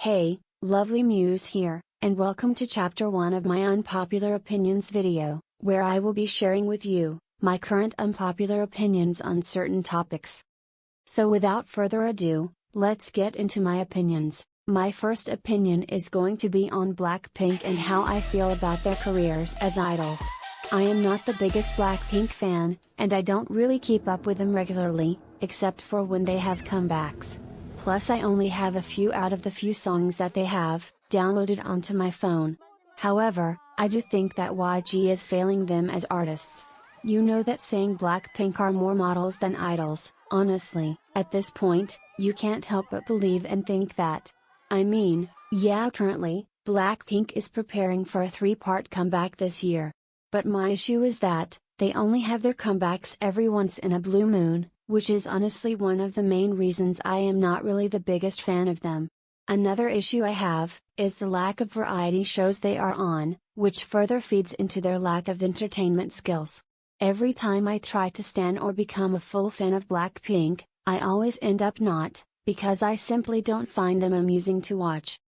Hey, lovely Muse here, and welcome to chapter 1 of my unpopular opinions video, where I will be sharing with you my current unpopular opinions on certain topics. So without further ado, let's get into my opinions. My first opinion is going to be on Blackpink and how I feel about their careers as idols. I am not the biggest Blackpink fan, and I don't really keep up with them regularly, except for when they have comebacks. Plus I only have a few out of the few songs that they have downloaded onto my phone. However, I do think that YG is failing them as artists. You know that saying Blackpink are more models than idols. Honestly, at this point, you can't help but believe and think that. I mean, yeah, currently, Blackpink is preparing for a 3-part comeback this year. But my issue is that, they only have their comebacks every once in a blue moon, which is honestly one of the main reasons I am not really the biggest fan of them. Another issue I have, is the lack of variety shows they are on, which further feeds into their lack of entertainment skills. Every time I try to stan or become a full fan of Blackpink, I always end up not, because I simply don't find them amusing to watch.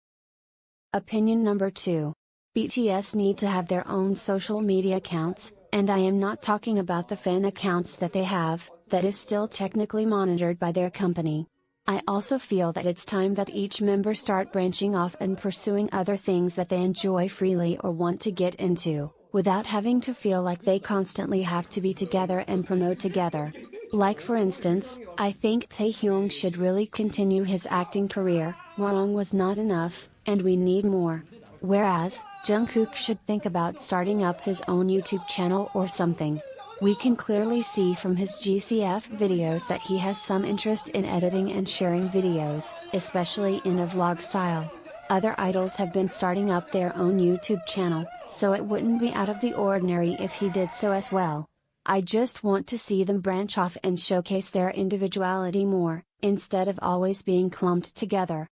Opinion number 2. BTS need to have their own social media accounts, and I am not talking about the fan accounts that they have, that is still technically monitored by their company. I also feel that it's time that each member start branching off and pursuing other things that they enjoy freely or want to get into, without having to feel like they constantly have to be together and promote together. Like for instance, I think Taehyung should really continue his acting career. Wrong was not enough, and we need more. Whereas, Jungkook should think about starting up his own YouTube channel or something. We can clearly see from his GCF videos that he has some interest in editing and sharing videos, especially in a vlog style. Other idols have been starting up their own YouTube channel, so it wouldn't be out of the ordinary if he did so as well. I just want to see them branch off and showcase their individuality more, instead of always being clumped together.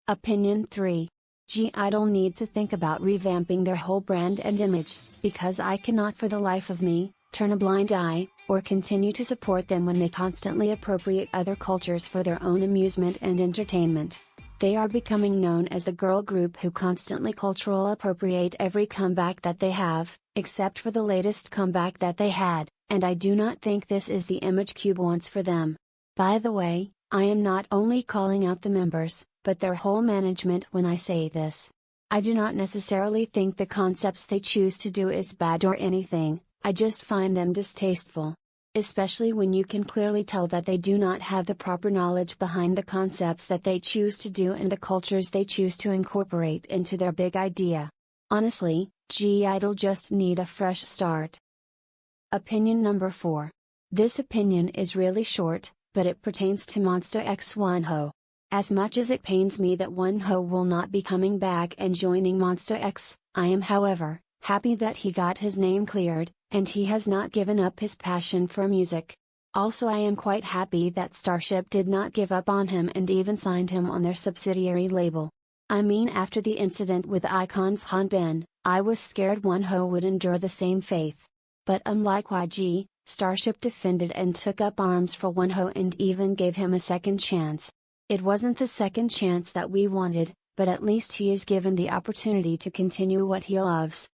Opinion 3. G-Idol need to think about revamping their whole brand and image, because I cannot for the life of me, turn a blind eye, or continue to support them when they constantly appropriate other cultures for their own amusement and entertainment. They are becoming known as the girl group who constantly cultural appropriate every comeback that they have, except for the latest comeback that they had, and I do not think this is the image Cube wants for them. By the way, I am not only calling out the members, but their whole management when I say this. I do not necessarily think the concepts they choose to do is bad or anything, I just find them distasteful. Especially when you can clearly tell that they do not have the proper knowledge behind the concepts that they choose to do and the cultures they choose to incorporate into their big idea. Honestly, G-Idol just need a fresh start. Opinion number 4. This opinion is really short, but it pertains to MONSTA x Wonho. As much as it pains me that Wonho will not be coming back and joining MONSTA X, I am however, happy that he got his name cleared, and he has not given up his passion for music. Also I am quite happy that Starship did not give up on him and even signed him on their subsidiary label. I mean, after the incident with iKON's Hanbin, I was scared Wonho would endure the same fate. But unlike YG, Starship defended and took up arms for Wonho and even gave him a second chance. It wasn't the second chance that we wanted, but at least he is given the opportunity to continue what he loves.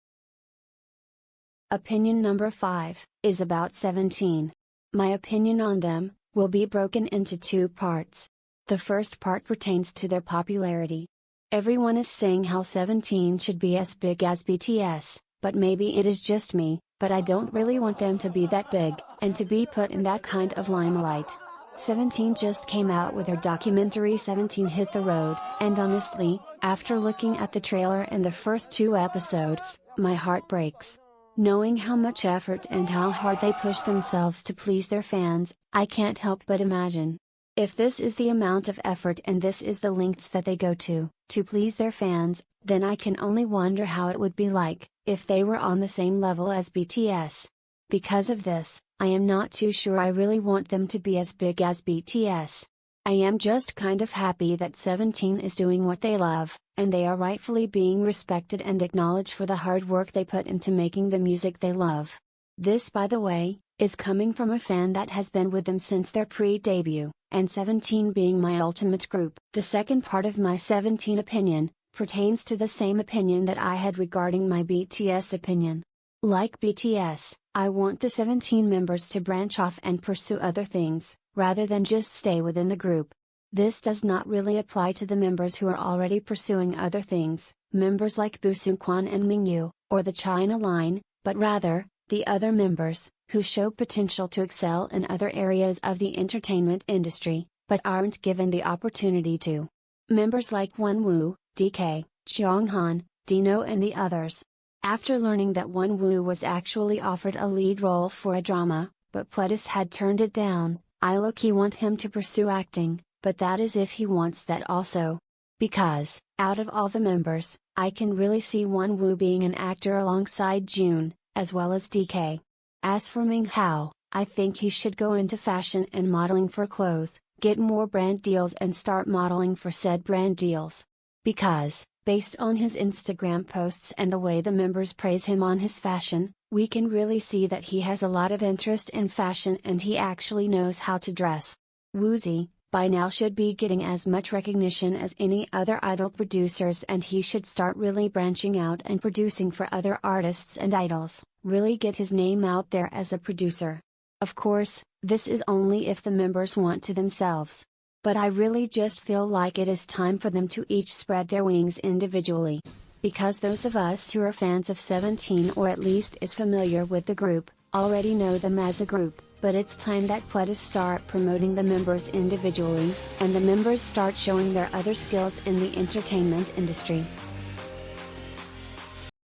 Opinion number 5, is about 17. My opinion on them, will be broken into 2 parts. The first part pertains to their popularity. Everyone is saying how 17 should be as big as BTS, but maybe it is just me, but I don't really want them to be that big, and to be put in that kind of limelight. 17 just came out with their documentary 17 Hit the Road, and honestly, after looking at the trailer and the first 2 episodes, my heart breaks. Knowing how much effort and how hard they push themselves to please their fans, I can't help but imagine. If this is the amount of effort and this is the lengths that they go to please their fans, then I can only wonder how it would be like, if they were on the same level as BTS. Because of this, I am not too sure I really want them to be as big as BTS. I am just kind of happy that 17 is doing what they love, and they are rightfully being respected and acknowledged for the hard work they put into making the music they love. This, by the way, is coming from a fan that has been with them since their pre-debut, and 17 being my ultimate group. The second part of my 17 opinion pertains to the same opinion that I had regarding my BTS opinion. Like BTS, I want the 17 members to branch off and pursue other things, rather than just stay within the group. This does not really apply to the members who are already pursuing other things, members like Buseokwan and Mingyu, or the China line, but rather, the other members, who show potential to excel in other areas of the entertainment industry, but aren't given the opportunity to. Members like Wonwoo, DK, Jonghan, Dino and the others. After learning that Wonwoo was actually offered a lead role for a drama, but Pledis had turned it down, I low-key want him to pursue acting, but that is if he wants that also. Because, out of all the members, I can really see Wonwoo being an actor alongside June, as well as DK. As for Ming Hao, I think he should go into fashion and modeling for clothes, get more brand deals and start modeling for said brand deals. Because, based on his Instagram posts and the way the members praise him on his fashion, we can really see that he has a lot of interest in fashion and he actually knows how to dress. Woozi, by now should be getting as much recognition as any other idol producers and he should start really branching out and producing for other artists and idols, really get his name out there as a producer. Of course, this is only if the members want to themselves. But I really just feel like it is time for them to each spread their wings individually. Because those of us who are fans of 17 or at least is familiar with the group, already know them as a group. But it's time that Pledis start promoting the members individually, and the members start showing their other skills in the entertainment industry.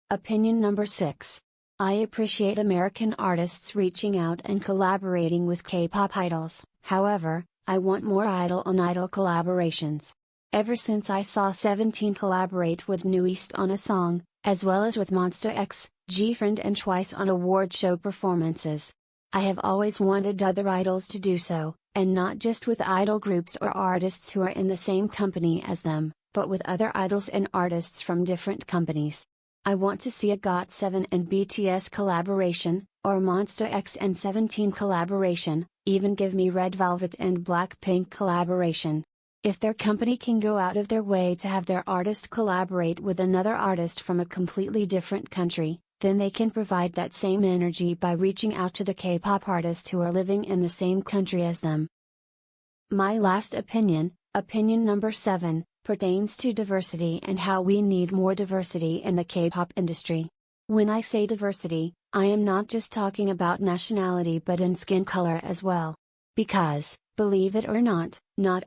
Opinion number 6. I appreciate American artists reaching out and collaborating with K-pop idols, however, I want more idol-on-idol collaborations. Ever since I saw 17 collaborate with New East on a song, as well as with MONSTA X, G-Friend and Twice on award show performances. I have always wanted other idols to do so, and not just with idol groups or artists who are in the same company as them, but with other idols and artists from different companies. I want to see a GOT7 and BTS collaboration, or MONSTA X and 17 collaboration, even give me Red Velvet and Blackpink collaboration. If their company can go out of their way to have their artist collaborate with another artist from a completely different country, then they can provide that same energy by reaching out to the K-pop artists who are living in the same country as them. My last opinion, opinion number 7, pertains to diversity and how we need more diversity in the K-pop industry. When I say diversity, I am not just talking about nationality but in skin color as well. Because, believe it or not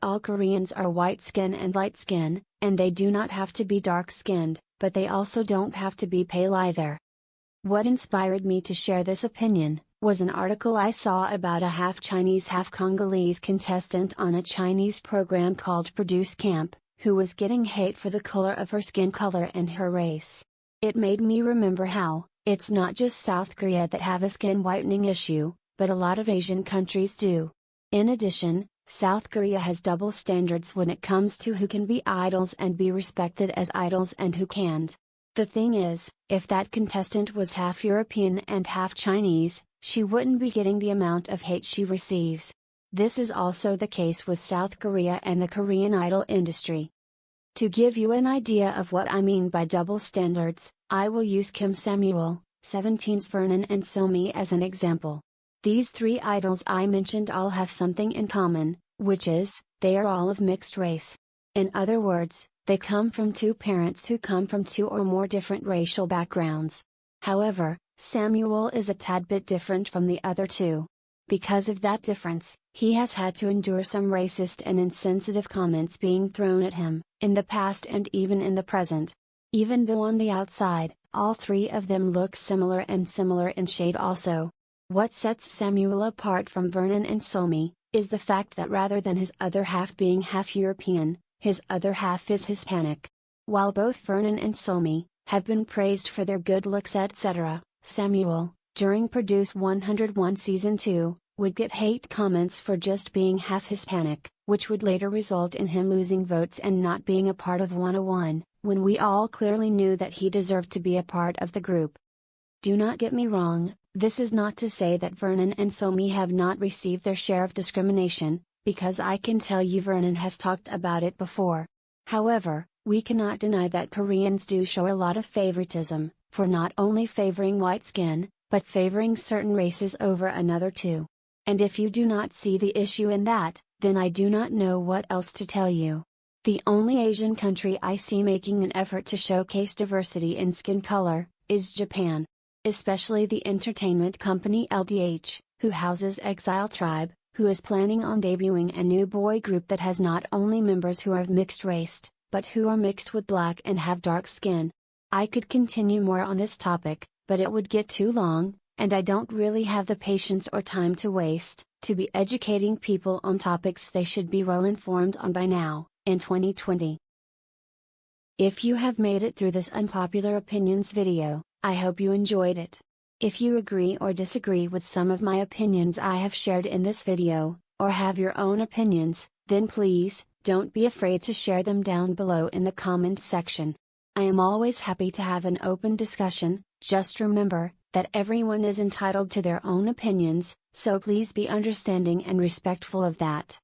all Koreans are white skin and light skin, and they do not have to be dark skinned, but they also don't have to be pale either. What inspired me to share this opinion was an article I saw about a half Chinese half Congolese contestant on a Chinese program called Produce Camp, who was getting hate for the color of her skin color and her race. It made me remember how, it's not just South Korea that have a skin whitening issue, but a lot of Asian countries do. In addition, South Korea has double standards when it comes to who can be idols and be respected as idols and who can't. The thing is, if that contestant was half European and half Chinese, she wouldn't be getting the amount of hate she receives. This is also the case with South Korea and the Korean idol industry. To give you an idea of what I mean by double standards, I will use Kim Samuel, 17's Vernon and Somi as an example. These three idols I mentioned all have something in common, which is, they are all of mixed race. In other words, they come from two parents who come from two or more different racial backgrounds. However, Samuel is a tad bit different from the other two. Because of that difference, he has had to endure some racist and insensitive comments being thrown at him, in the past and even in the present. Even though on the outside, all three of them look similar and similar in shade also. What sets Samuel apart from Vernon and Somi, is the fact that rather than his other half being half European, his other half is Hispanic. While both Vernon and Somi have been praised for their good looks etc., Samuel, during Produce 101 Season 2, would get hate comments for just being half Hispanic, which would later result in him losing votes and not being a part of 101, when we all clearly knew that he deserved to be a part of the group. Do not get me wrong, this is not to say that Vernon and Somi have not received their share of discrimination, because I can tell you Vernon has talked about it before. However, we cannot deny that Koreans do show a lot of favoritism, for not only favoring white skin, but favoring certain races over another too. And if you do not see the issue in that, then I do not know what else to tell you. The only Asian country I see making an effort to showcase diversity in skin color is Japan. Especially the entertainment company LDH, who houses Exile Tribe, who is planning on debuting a new boy group that has not only members who are of mixed race, but who are mixed with black and have dark skin. I could continue more on this topic, but it would get too long, and I don't really have the patience or time to waste, to be educating people on topics they should be well informed on by now, in 2020. If you have made it through this unpopular opinions video, I hope you enjoyed it. If you agree or disagree with some of my opinions I have shared in this video, or have your own opinions, then please, don't be afraid to share them down below in the comment section. I am always happy to have an open discussion. Just remember that everyone is entitled to their own opinions, so please be understanding and respectful of that.